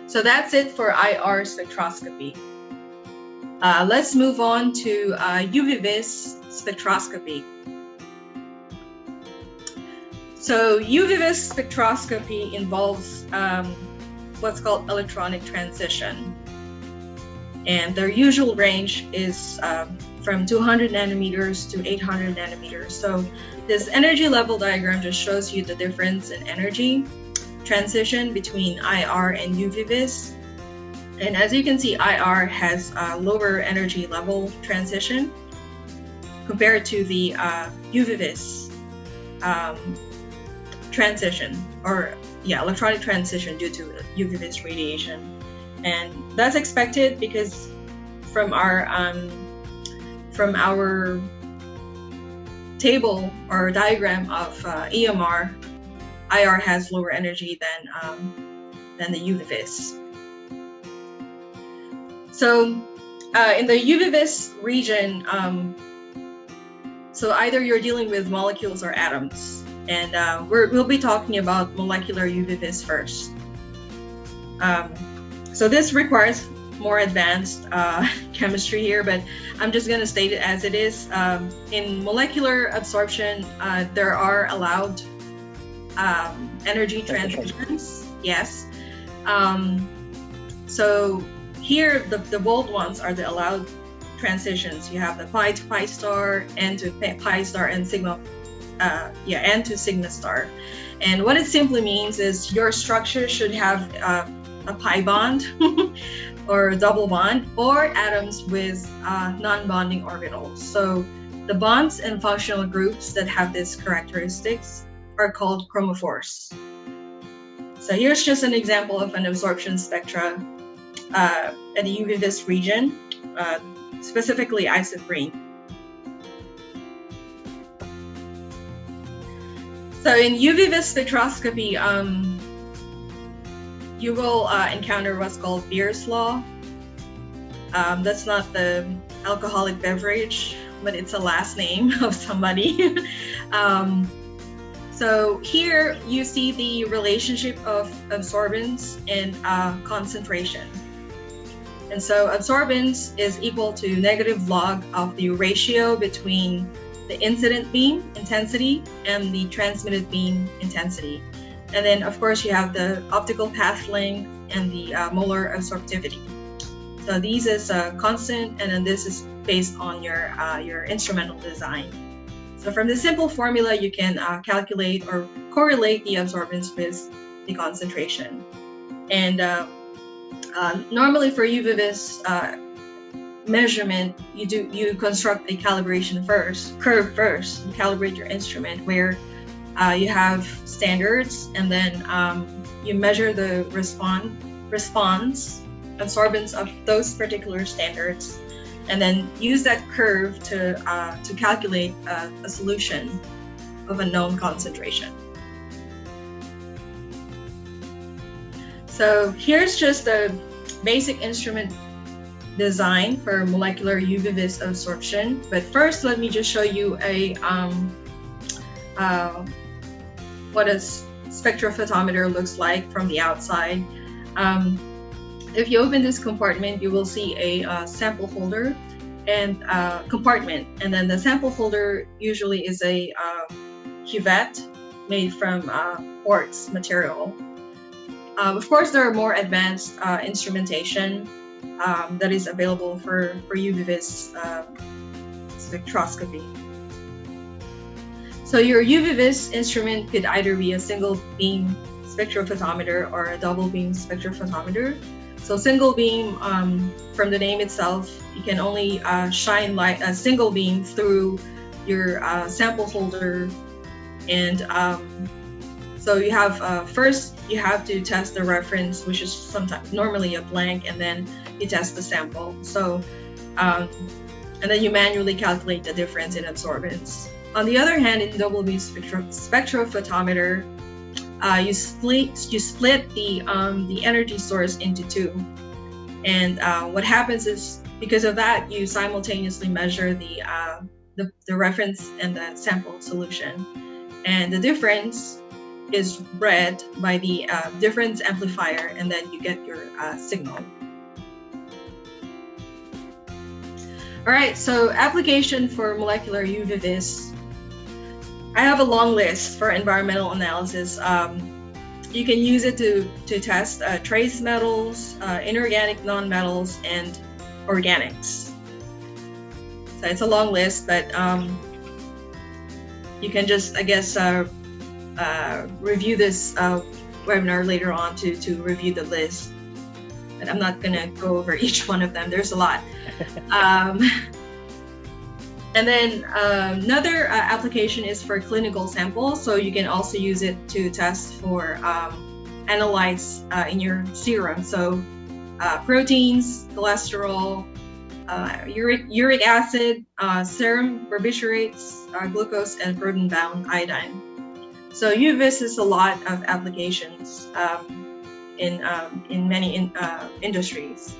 So that's it for IR spectroscopy. Let's move on to UV-Vis spectroscopy. So UV-Vis spectroscopy involves what's called electronic transition. And their usual range is from 200 nanometers to 800 nanometers. So this energy level diagram just shows you the difference in energy transition between IR and UV-Vis. And as you can see, IR has a lower energy level transition compared to the UV-Vis transition, or electronic transition due to UV-Vis radiation. And that's expected because from our table or diagram of EMR, IR has lower energy than the UV-Vis. So in the UV-Vis region, so either you're dealing with molecules or atoms, and we'll be talking about molecular UV-Vis first. So this requires more advanced chemistry here, but I'm just going to state it as it is. In molecular absorption, there are allowed energy transitions. Yes. So here, the bold ones are the allowed transitions. You have the pi to pi star, n to pi star, and sigma, n to sigma star. And what it simply means is your structure should have a pi bond or a double bond, or atoms with non-bonding orbitals. So the bonds and functional groups that have these characteristics are called chromophores. So here's just an example of an absorption spectra at the UV-Vis region, specifically isoprene. So in UV-Vis spectroscopy, you will encounter what's called Beer's law. That's not the alcoholic beverage, but it's a last name of somebody. So here you see the relationship of absorbance and concentration. And so absorbance is equal to negative log of the ratio between the incident beam intensity and the transmitted beam intensity. And then, of course, you have the optical path length and the molar absorptivity. So these is constant, and then this is based on your instrumental design. So from the simple formula, you can calculate or correlate the absorbance with the concentration. And normally for UV-Vis measurement, you construct a calibration curve first. You calibrate your instrument where you have standards, and then you measure the response absorbance of those particular standards, and then use that curve to calculate a solution of a known concentration. So here's just a basic instrument design for molecular UV-Vis absorption. But first, let me just show you what a spectrophotometer looks like from the outside. If you open this compartment, you will see a sample holder and compartment, and then the sample holder usually is a cuvette made from quartz material. Of course, there are more advanced instrumentation that is available for UV-Vis spectroscopy. So your UV-Vis instrument could either be a single beam spectrophotometer or a double beam spectrophotometer. So single beam, from the name itself, you can only shine light a single beam through your sample holder, and so you have first you have to test the reference, which is sometimes normally a blank, and then you test the sample. So and then you manually calculate the difference in absorbance. On the other hand, in double beam spectrophotometer, you split the energy source into two, and what happens is, because of that, you simultaneously measure the reference and the sample solution, and the difference is read by the difference amplifier, and then you get your signal. All right, so application for molecular UV-Vis. I have a long list for environmental analysis. You can use it to test trace metals, inorganic nonmetals, and organics. So it's a long list, but you can just, I guess, review this webinar later on to review the list. But I'm not gonna go over each one of them. There's a lot. And then another application is for clinical samples. So you can also use it to test for analytes in your serum. So proteins, cholesterol, uric acid, serum barbiturates, glucose, and proton-bound iodine. So UV-Vis is a lot of applications in many industries.